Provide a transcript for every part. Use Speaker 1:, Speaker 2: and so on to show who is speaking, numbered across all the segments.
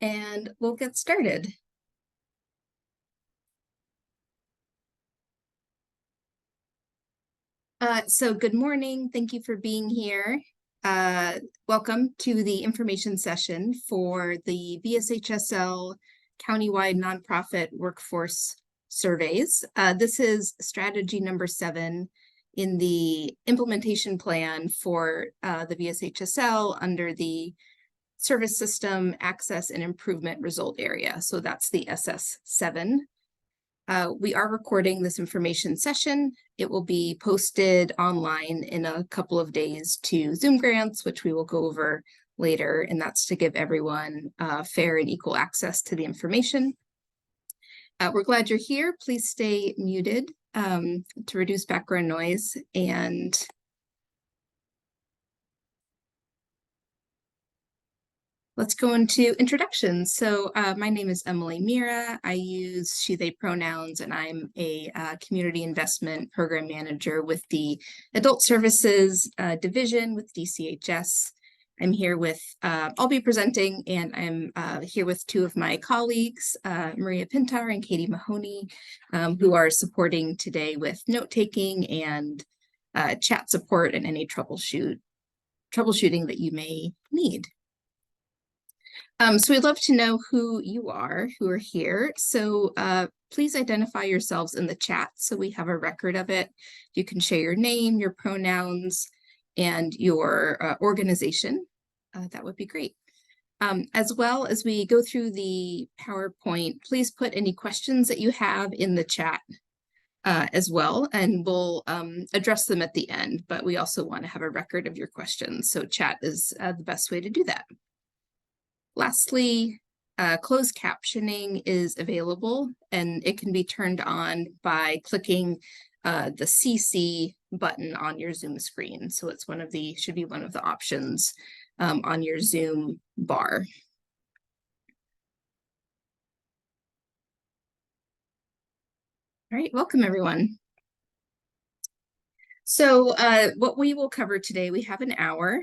Speaker 1: and we'll get started. So good morning. Thank you for being here. Welcome to the information session for the VSHSL Countywide Nonprofit Workforce Surveys. This is strategy number 7 in the implementation plan for the VSHSL under the Service System Access and Improvement Result Area. So that's the SS7. We are recording this information session. It will be posted online in a couple of days to Zoom grants, which we will go over later, and that's to give everyone fair and equal access to the information. We're glad you're here. Please stay muted to reduce background noise, and let's go into introductions. So my name is Emily Mira. I use she, they pronouns, and I'm a community investment program manager with the Adult Services Division with DCHS. I'm here with, I'll be presenting, and I'm here with 2 of my colleagues, Maria Pintar and Katie Mahoney, who are supporting today with note-taking and chat support and any troubleshooting that you may need. So we'd love to know who you are, who are here. So please identify yourselves in the chat so we have a record of it. You can share your name, your pronouns, and your organization. That would be great. As well as we go through the PowerPoint, please put any questions that you have in the chat as well, and we'll address them at the end, but we also want to have a record of your questions. So chat is the best way to do that. Lastly, closed captioning is available, and it can be turned on by clicking the CC button on your Zoom screen. So it's should be one of the options on your Zoom bar. All right, welcome everyone. So what we will cover today, we have an hour.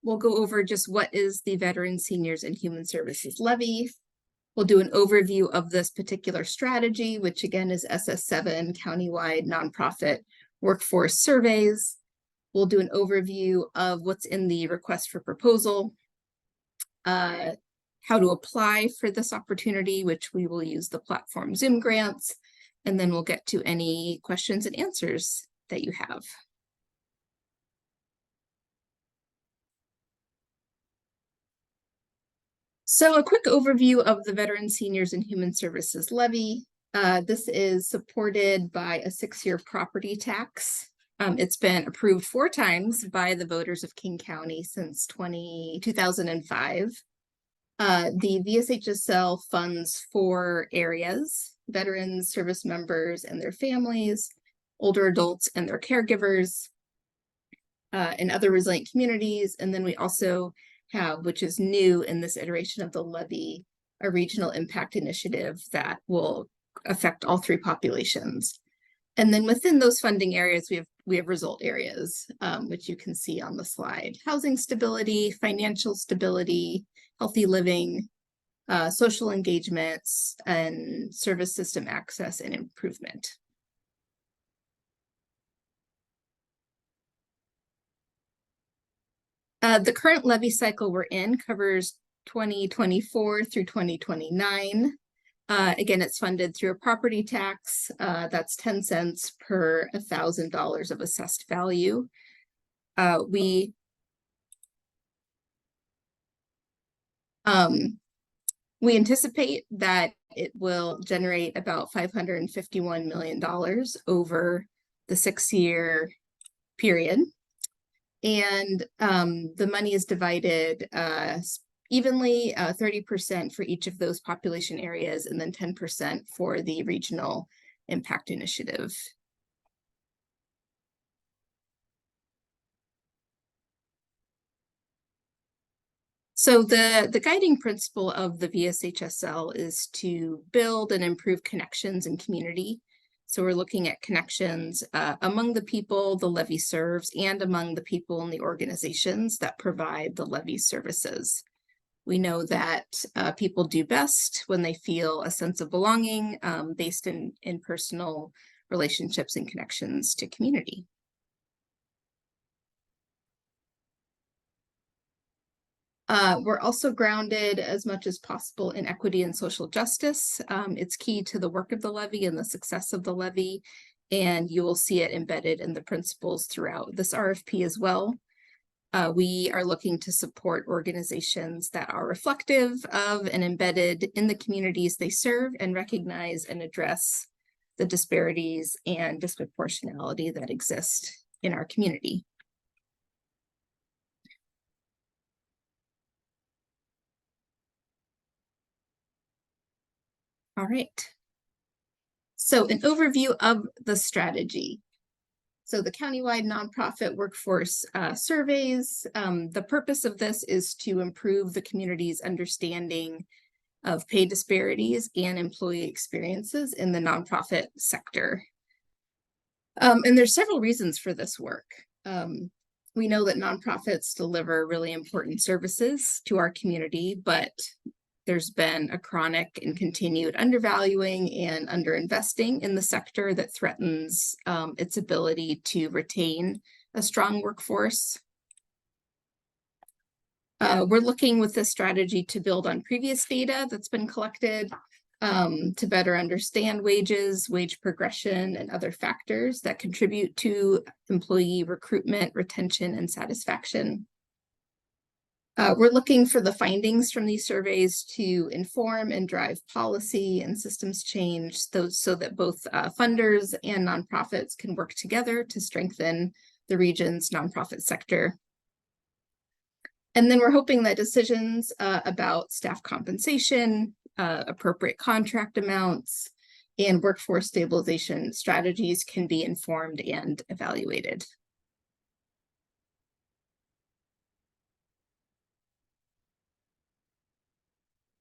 Speaker 1: We'll go over just what is the Veterans, Seniors, and Human Services Levy. We'll do an overview of this particular strategy, which again is SS7, Countywide Nonprofit Workforce Surveys. We'll do an overview of what's in the request for proposal, how to apply for this opportunity, which we will use the platform Zoom grants, and then we'll get to any questions and answers that you have. So a quick overview of the Veterans, Seniors, and Human Services Levy. This is supported by a 6-year property tax. It's been approved 4 times by the voters of King County since 2005. The VSHSL funds 4 areas: veterans, service members and their families, older adults and their caregivers, and other resilient communities. And then we also have, which is new in this iteration of the levy, a regional impact initiative that will affect all 3 populations. And then within those funding areas, we have result areas, which you can see on the slide: housing stability, financial stability, healthy living, social engagements, and service system access and improvement. The current levy cycle we're in covers 2024 through 2029. Again, it's funded through a property tax. That's 10 cents per $1,000 of assessed value. We anticipate that it will generate about $551 million over the 6-year period. And the money is divided evenly, 30% for each of those population areas, and then 10% for the regional impact initiative. So the guiding principle of the VSHSL is to build and improve connections in community. So we're looking at connections among the people the levy serves and among the people in the organizations that provide the levy services. We know that people do best when they feel a sense of belonging based in personal relationships and connections to community. We're also grounded as much as possible in equity and social justice. It's key to the work of the levy and the success of the levy, and you will see it embedded in the principles throughout this RFP as well. We are looking to support organizations that are reflective of and embedded in the communities they serve and recognize and address the disparities and disproportionality that exist in our community. All right. So an overview of the strategy. So the countywide nonprofit workforce surveys, the purpose of this is to improve the community's understanding of pay disparities and employee experiences in the nonprofit sector. And there's several reasons for this work. We know that nonprofits deliver really important services to our community, but there's been a chronic and continued undervaluing and underinvesting in the sector that threatens its ability to retain a strong workforce. We're looking with this strategy to build on previous data that's been collected to better understand wages, wage progression, and other factors that contribute to employee recruitment, retention, and satisfaction. We're looking for the findings from these surveys to inform and drive policy and systems change so that both funders and nonprofits can work together to strengthen the region's nonprofit sector. And then we're hoping that decisions about staff compensation, appropriate contract amounts, and workforce stabilization strategies can be informed and evaluated.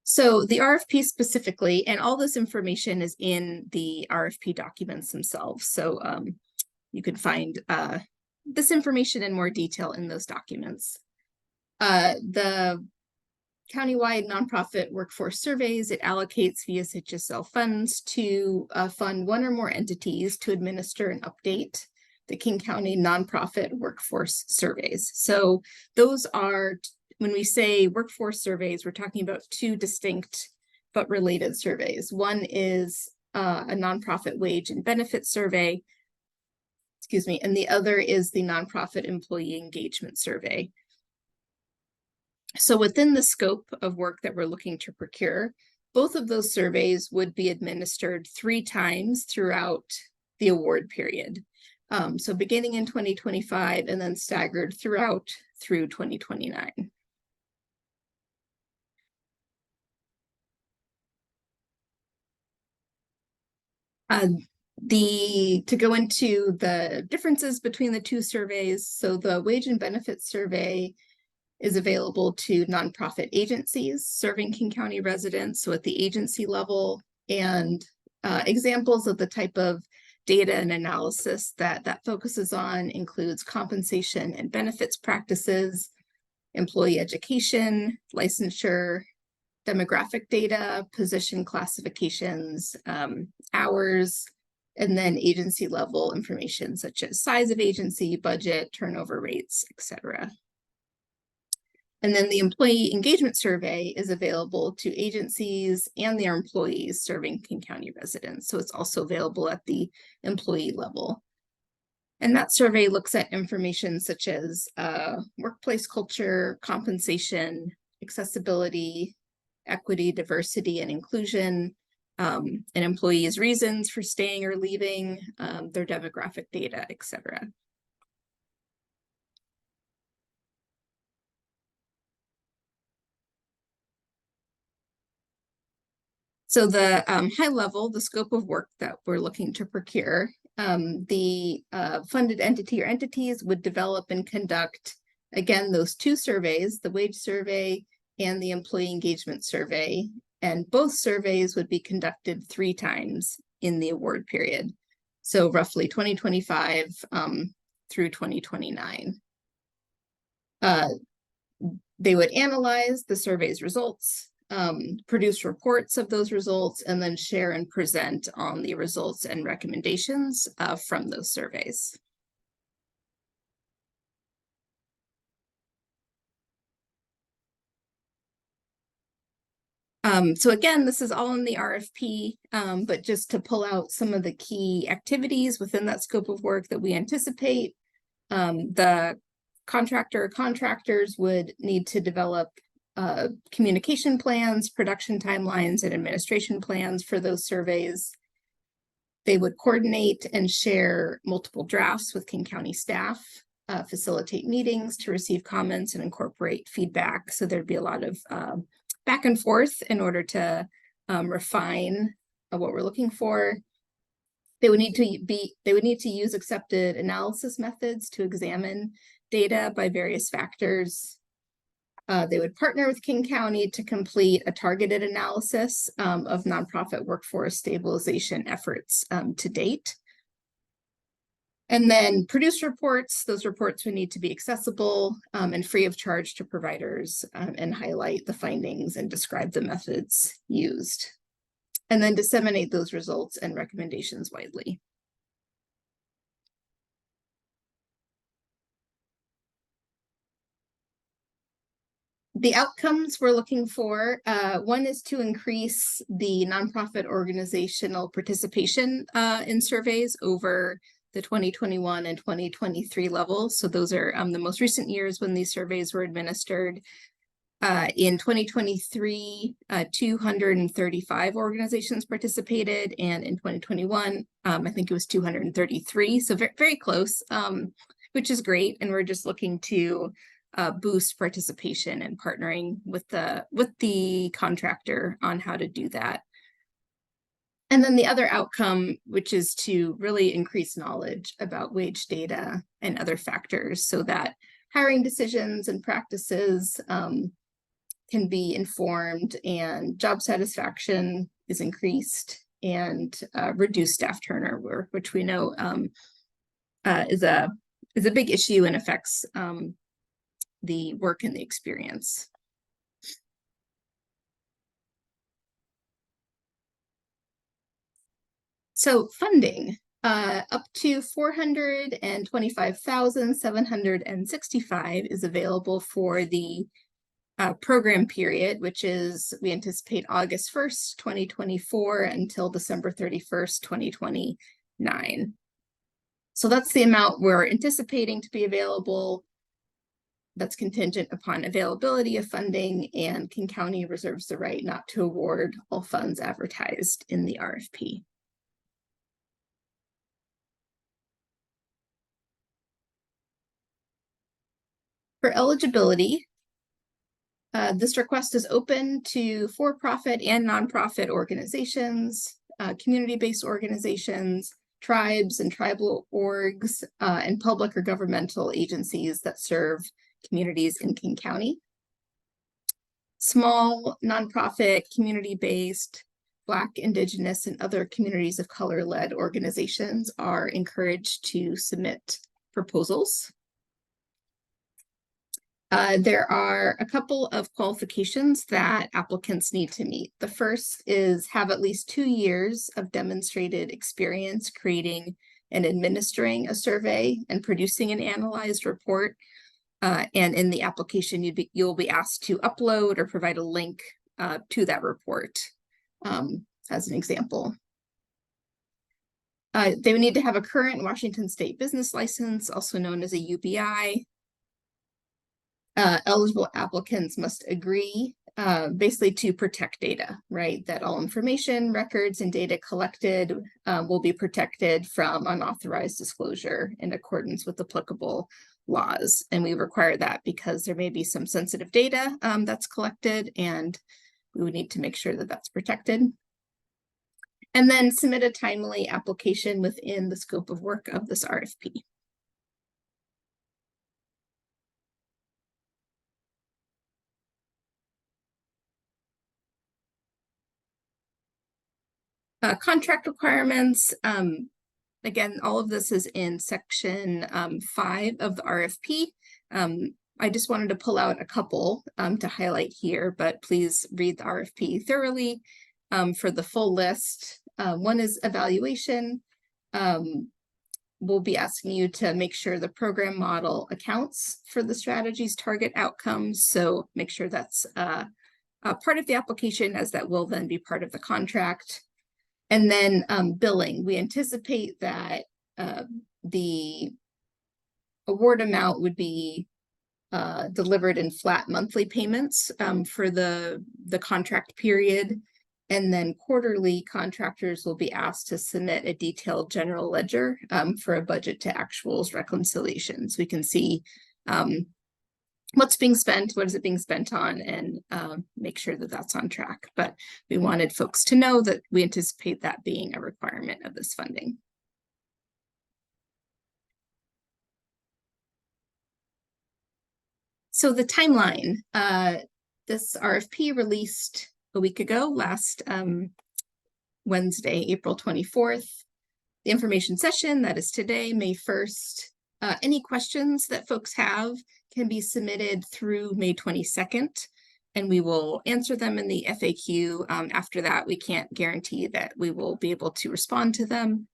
Speaker 1: So the RFP specifically, and all this information is in the RFP documents themselves. So you can find this information in more detail in those documents. The countywide nonprofit workforce surveys, it allocates VSHSL funds to fund one or more entities to administer and update the King County nonprofit workforce surveys. So those are, when we say workforce surveys, we're talking about two distinct but related surveys. One is a nonprofit wage and benefit survey, and the other is the nonprofit employee engagement survey. So within the scope of work that we're looking to procure, both of those surveys would be administered 3 times throughout the award period. So beginning in 2025 and then staggered through 2029. To go into the differences between the two surveys, so the wage and benefits survey is available to nonprofit agencies serving King County residents, so at the agency level, and examples of the type of data and analysis that focuses on includes compensation and benefits practices, employee education, licensure, demographic data, position classifications, hours, and then agency level information such as size of agency, budget, turnover rates, etc. And then the employee engagement survey is available to agencies and their employees serving King County residents. So it's also available at the employee level. And that survey looks at information such as workplace culture, compensation, accessibility, equity, diversity, and inclusion, an employee's reasons for staying or leaving, their demographic data, etc. So the high level, the scope of work that we're looking to procure, the funded entity or entities would develop and conduct, again, those 2 surveys, the wage survey and the employee engagement survey, and both surveys would be conducted 3 times in the award period. So roughly 2025 through 2029. They would analyze the survey's results, produce reports of those results, and then share and present on the results and recommendations from those surveys. So again, this is all in the RFP, but just to pull out some of the key activities within that scope of work that we anticipate, the contractors would need to develop communication plans, production timelines, and administration plans for those surveys. They would coordinate and share multiple drafts with King County staff, facilitate meetings to receive comments and incorporate feedback. So there'd be a lot of back and forth in order to refine what we're looking for. They would need to use accepted analysis methods to examine data by various factors. They would partner with King County to complete a targeted analysis of nonprofit workforce stabilization efforts to date. And then produce reports. Those reports would need to be accessible and free of charge to providers and highlight the findings and describe the methods used. And then disseminate those results and recommendations widely. The outcomes we're looking for, one is to increase the nonprofit organizational participation in surveys over the 2021 and 2023 levels. So those are the most recent years when these surveys were administered. In 2023, 235 organizations participated, and in 2021, I think it was 233. So very, very close, which is great. And we're just looking to boost participation and partnering with the contractor on how to do that. And then the other outcome, which is to really increase knowledge about wage data and other factors so that hiring decisions and practices can be informed and job satisfaction is increased and reduced staff turnover, which we know is a big issue and affects the work and the experience. So funding, up to $425,765 is available for the program period, which is, we anticipate August 1st, 2024 until December 31st, 2029. So that's the amount we're anticipating to be available. That's contingent upon availability of funding, and King County reserves the right not to award all funds advertised in the RFP. For eligibility, this request is open to for-profit and nonprofit organizations, community-based organizations, tribes and tribal orgs, and public or governmental agencies that serve communities in King County. Small, nonprofit, community-based, Black, Indigenous, and other communities of color-led organizations are encouraged to submit proposals. There are a couple of qualifications that applicants need to meet. The first is have at least 2 years of demonstrated experience creating and administering a survey and producing an analyzed report. And in the application, you'll be asked to upload or provide a link to that report as an example. They would need to have a current Washington State business license, also known as a UBI. Eligible applicants must agree basically to protect data, right? That all information, records, and data collected will be protected from unauthorized disclosure in accordance with applicable laws. And we require that because there may be some sensitive data that's collected, and we would need to make sure that that's protected. And then submit a timely application within the scope of work of this RFP. Contract requirements, again, all of this is in section 5 of the RFP. I just wanted to pull out a couple to highlight here, but please read the RFP thoroughly for the full list. One is evaluation. We'll be asking you to make sure the program model accounts for the strategy's target outcomes. So make sure that's part of the application, as that will then be part of the contract. And then billing. We anticipate that the award amount would be delivered in flat monthly payments for the contract period. And then quarterly, contractors will be asked to submit a detailed general ledger for a budget to actuals reconciliation. So we can see what's being spent, what is it being spent on, and make sure that that's on track. But we wanted folks to know that we anticipate that being a requirement of this funding. So the timeline, this RFP released a week ago, last Wednesday, April 24th. The information session, that is today, May 1st. Any questions that folks have can be submitted through May 22nd, and we will answer them in the FAQ. After that, we can't guarantee that we will be able to respond to them.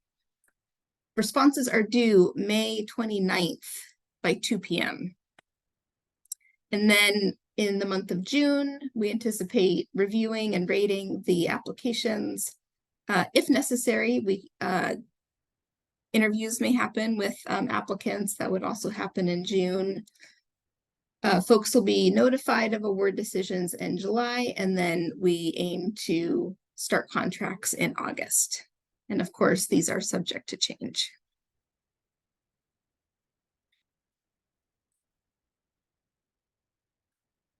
Speaker 1: Responses are due May 29th by 2 p.m. And then in the month of June, we anticipate reviewing and rating the applications. If necessary, interviews may happen with applicants. That would also happen in June. Folks will be notified of award decisions in July, and then we aim to start contracts in August. And of course, these are subject to change.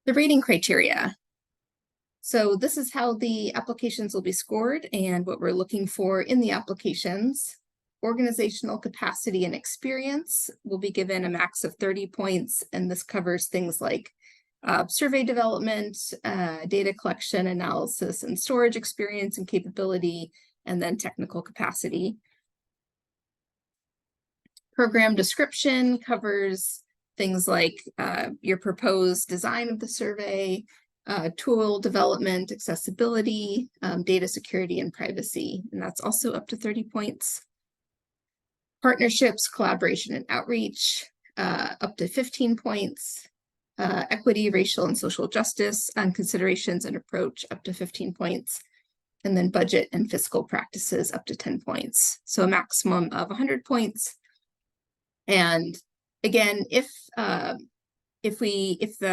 Speaker 1: The rating criteria. So this is how the applications will be scored and what we're looking for in the applications. Organizational capacity and experience will be given a max of 30 points, and this covers things like survey development, data collection, analysis, and storage experience and capability, and then technical capacity. Program description covers things like your proposed design of the survey, tool development, accessibility, data security, and privacy, and that's also up to 30 points. Partnerships, collaboration, and outreach, up to 15 points. Equity, racial, and social justice, considerations and approach, up to 15 points. And then budget and fiscal practices, up to 10 points. So a maximum of 100 points. And again, if the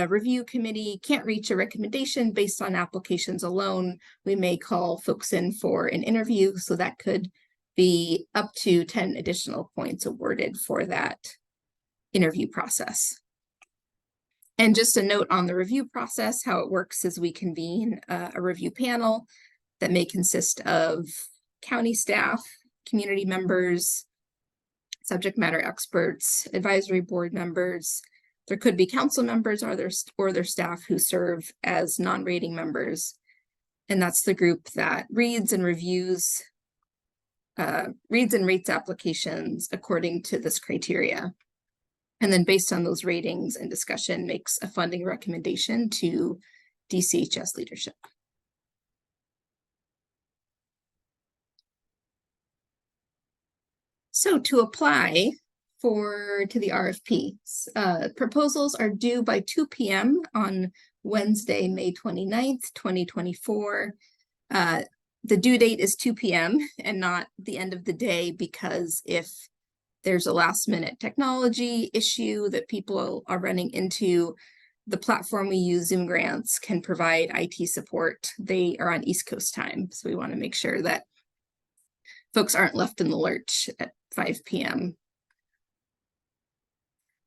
Speaker 1: review committee can't reach a recommendation based on applications alone, we may call folks in for an interview. So that could be up to 10 additional points awarded for that interview process. And just a note on the review process, how it works is we convene a review panel that may consist of county staff, community members, subject matter experts, advisory board members. There could be council members or their staff who serve as non-rating members. And that's the group that reads and rates applications according to this criteria. And then based on those ratings and discussion, makes a funding recommendation to DCHS leadership. So to apply to the RFP, proposals are due by 2 p.m. on Wednesday, May 29th, 2024. The due date is 2 p.m. and not the end of the day, because if there's a last minute technology issue that people are running into, the platform we use, Zoom Grants, can provide IT support. They are on East Coast time, so we want to make sure that folks aren't left in the lurch at 5 p.m.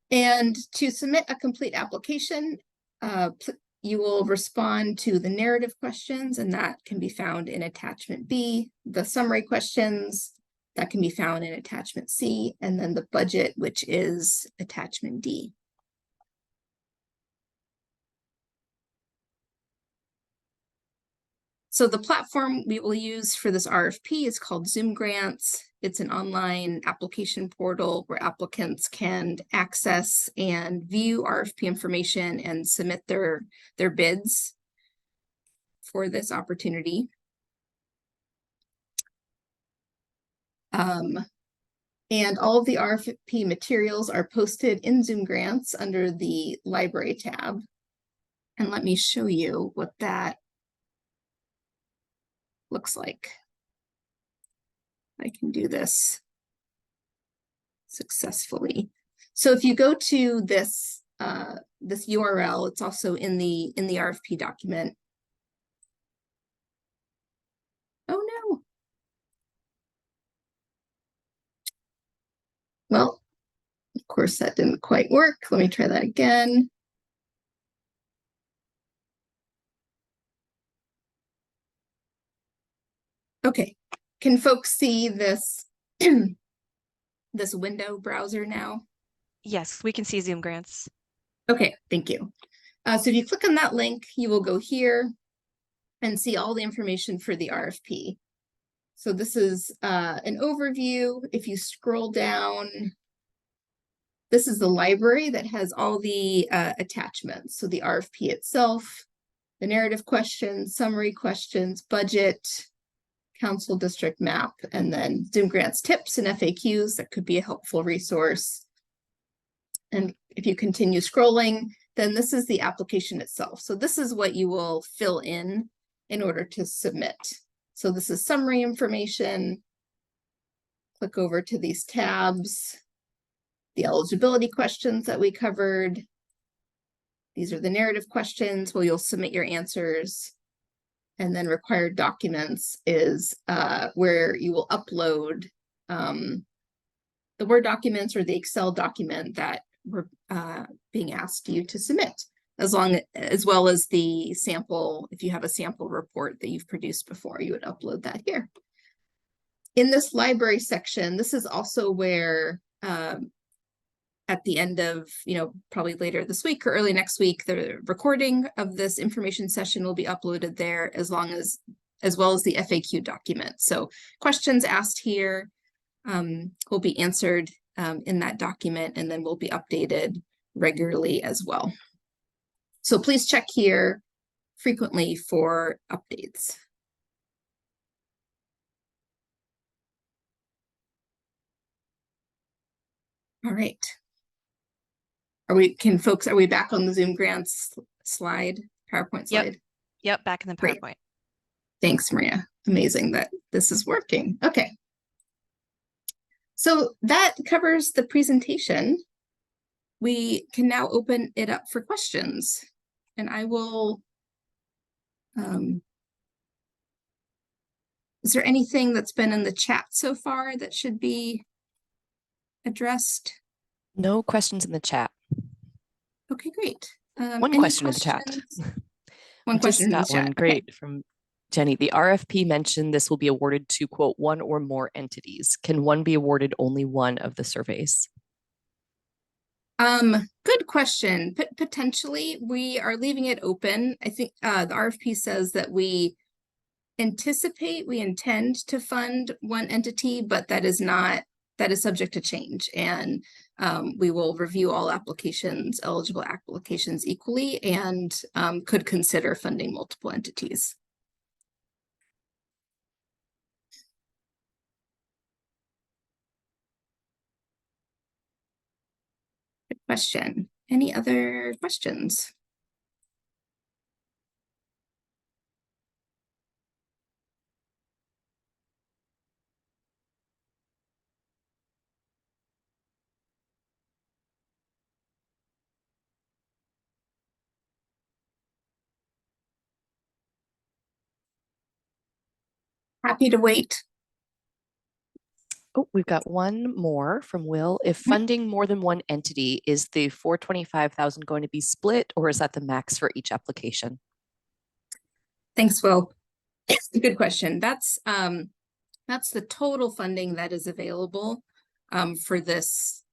Speaker 1: And to submit a complete application, you will respond to the narrative questions, and that can be found in attachment B, the summary questions that can be found in attachment C, and then the budget, which is attachment D. So the platform we will use for this RFP is called Zoom Grants. It's an online application portal where applicants can access and view RFP information and submit their bids for this opportunity. And all of the RFP materials are posted in Zoom Grants under the Library tab. And let me show you what that looks like. I can do this successfully. So if you go to this this URL, it's also in the RFP document. Oh no. Well, of course that didn't quite work. Let me try that again. Okay, can folks see this this window browser now?
Speaker 2: Yes, we can see Zoom Grants.
Speaker 1: Okay, thank you. So if you click on that link, you will go here and see all the information for the RFP. So this is an overview. If you scroll down, this is the library that has all the attachments. So the RFP itself, the narrative questions, summary questions, budget, council district map, and then Zoom Grants tips and FAQs that could be a helpful resource. And if you continue scrolling, then this is the application itself. So this is what you will fill in order to submit. So this is summary information. Click over to these tabs, the eligibility questions that we covered. These are the narrative questions where you'll submit your answers. And then required documents is where you will upload the Word documents or the Excel document that we're being asked you to submit, as well as the sample. If you have a sample report that you've produced before, you would upload that here. In this library section, this is also where at the end of, probably later this week or early next week, the recording of this information session will be uploaded there, as well as the FAQ document. So questions asked here will be answered in that document, and then will be updated regularly as well. So please check here frequently for updates. All right. Are we back on the Zoom Grants slide, PowerPoint slide?
Speaker 2: Yep, back in the PowerPoint.
Speaker 1: Great. Thanks, Maria. Amazing that this is working. Okay. So that covers the presentation. We can now open it up for questions. And I will, is there anything that's been in the chat so far that should be addressed?
Speaker 3: No questions in the chat.
Speaker 1: Okay, great.
Speaker 3: One question in the chat.
Speaker 1: One question in the chat.
Speaker 3: One great from Jenny. The RFP mentioned this will be awarded to, quote, one or more entities. Can one be awarded only one of the surveys?
Speaker 1: Good question. Potentially, we are leaving it open. I think the RFP says that we intend to fund one entity, but that is subject to change. And we will review all eligible applications equally, and could consider funding multiple entities. Good question. Any other questions? Happy to wait.
Speaker 3: Oh, we've got one more from Will. If funding more than one entity, is the $425,000 going to be split, or is that the max for each application?
Speaker 1: Thanks, Will. Good question. That's the total funding that is available for this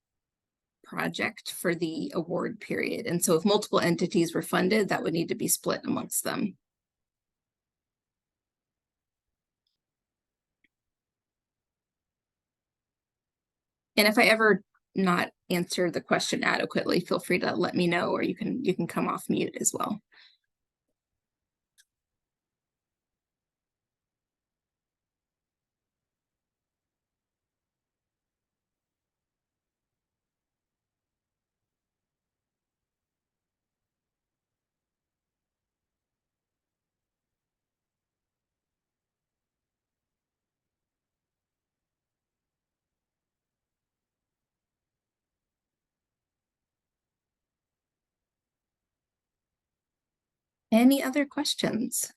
Speaker 1: project for the award period. And so if multiple entities were funded, that would need to be split amongst them. And if I ever not answer the question adequately, feel free to let me know, or you can come off mute as well. Any other questions?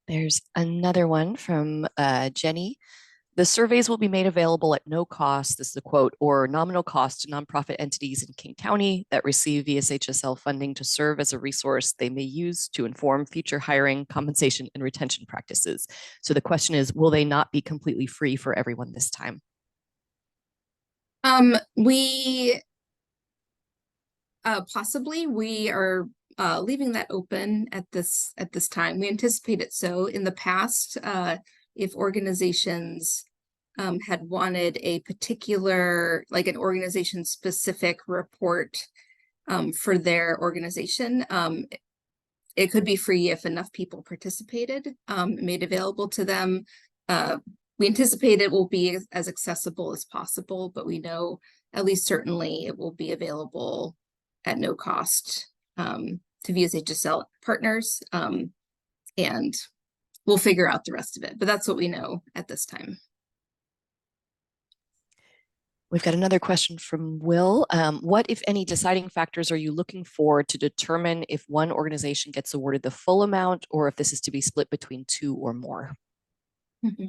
Speaker 3: There's another one from Jenny. The surveys will be made available at no cost, this is a quote, or nominal cost to nonprofit entities in King County that receive VSHSL funding to serve as a resource they may use to inform future hiring, compensation, and retention practices. So the question is, will they not be completely free for everyone this time?
Speaker 1: We possibly we are leaving that open at this time. We anticipate it so. In the past, if organizations had wanted a particular, like an organization specific report for their organization, it could be free if enough people participated, made available to them. We anticipate it will be as accessible as possible, but we know at least certainly it will be available at no cost to VSHSL partners, and we'll figure out the rest of it, but that's what we know at this time.
Speaker 3: We've got another question from Will. What, if any, deciding factors are you looking for to determine if one organization gets awarded the full amount or if this is to be split between two or more?
Speaker 1: Mm-hmm.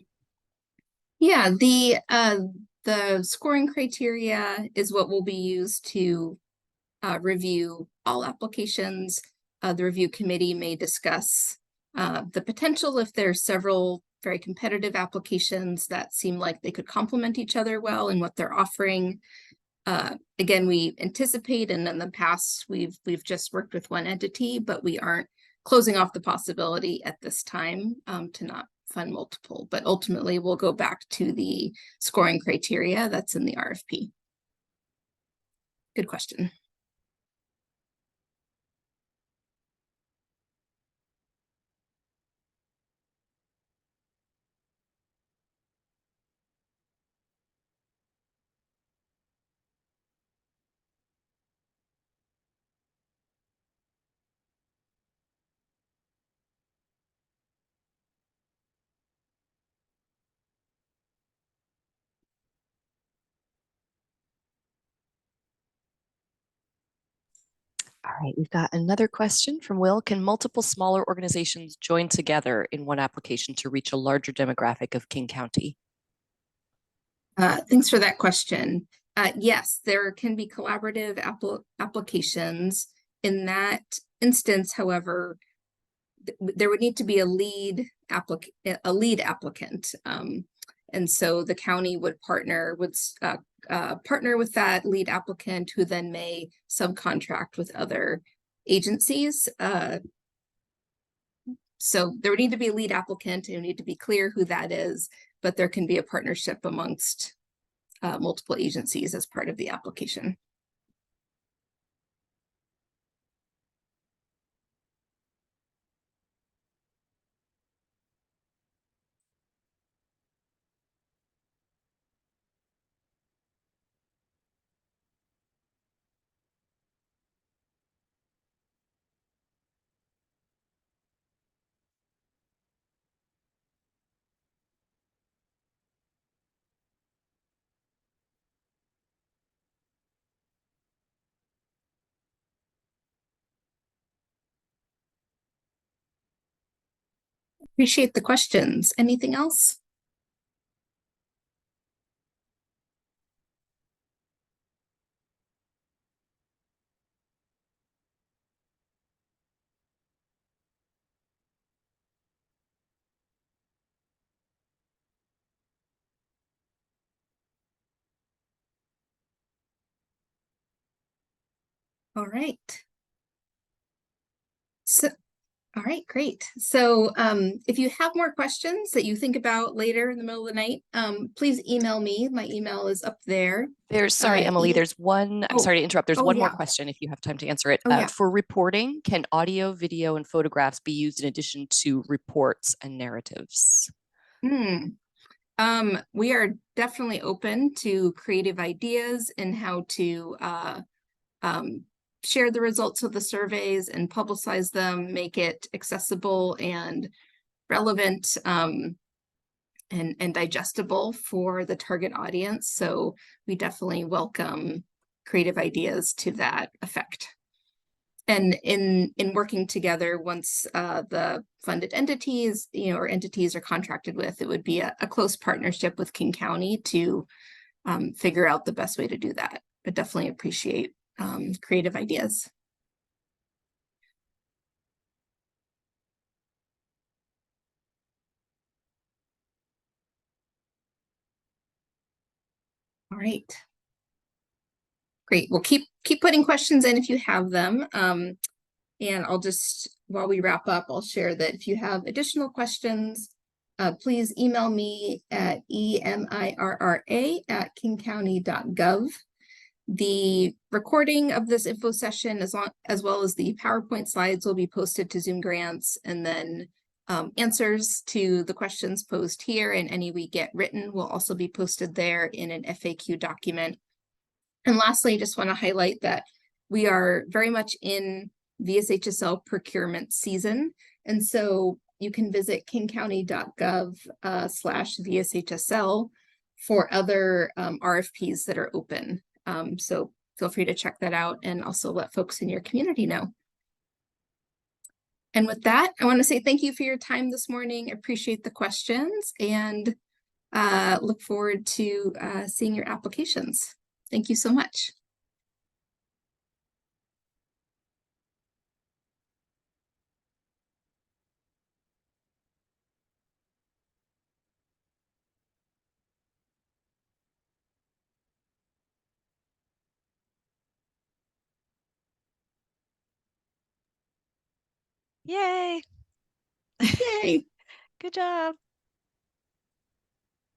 Speaker 1: Yeah, the scoring criteria is what will be used to review all applications. The review committee may discuss the potential if there's several very competitive applications that seem like they could complement each other well in what they're offering. Again, we anticipate, and in the past we've just worked with one entity, but we aren't closing off the possibility at this time to not fund multiple. But ultimately, we'll go back to the scoring criteria that's in the RFP. Good question.
Speaker 3: All right, we've got another question from Will. Can multiple smaller organizations join together in one application to reach a larger demographic of King County?
Speaker 1: Thanks for that question. Yes, there can be collaborative applications. In that instance, however, there would need to be a lead applicant. And so the county would partner with that lead applicant, who then may subcontract with other agencies. So there would need to be a lead applicant, and it would need to be clear who that is, but there can be a partnership amongst multiple agencies as part of the application. Appreciate the questions. Anything else? All right. All right, great. So if you have more questions that you think about later in the middle of the night, please email me. My email is up there.
Speaker 3: Sorry, Emily, there's one, I'm
Speaker 1: oh,
Speaker 3: sorry to interrupt. There's
Speaker 1: oh,
Speaker 3: one more
Speaker 1: yeah.
Speaker 3: question if you have time to answer it.
Speaker 1: Oh, yeah.
Speaker 3: For reporting, can audio, video, and photographs be used in addition to reports and narratives?
Speaker 1: We are definitely open to creative ideas and how to share the results of the surveys and publicize them, make it accessible and relevant and digestible for the target audience. So we definitely welcome creative ideas to that effect. And in working together, once the funded entities, or entities are contracted with, it would be a close partnership with King County to figure out the best way to do that. But definitely appreciate creative ideas. All right. Great. Well, keep putting questions in if you have them. And I'll just, while we wrap up, I'll share that if you have additional questions, please email me at emirra@kingcounty.gov. The recording of this info session, as well as the PowerPoint slides, will be posted to Zoom Grants, and then answers to the questions posed here and any we get written will also be posted there in an FAQ document. And lastly, I just want to highlight that we are very much in VSHSL procurement season. And so you can visit kingcounty.gov/VSHSL for other RFPs that are open. So feel free to check that out and also let folks in your community know. And with that, I want to say thank you for your time this morning. Appreciate the questions and look forward to seeing your applications. Thank you so much.
Speaker 2: Yay.
Speaker 1: Yay.
Speaker 2: Good job.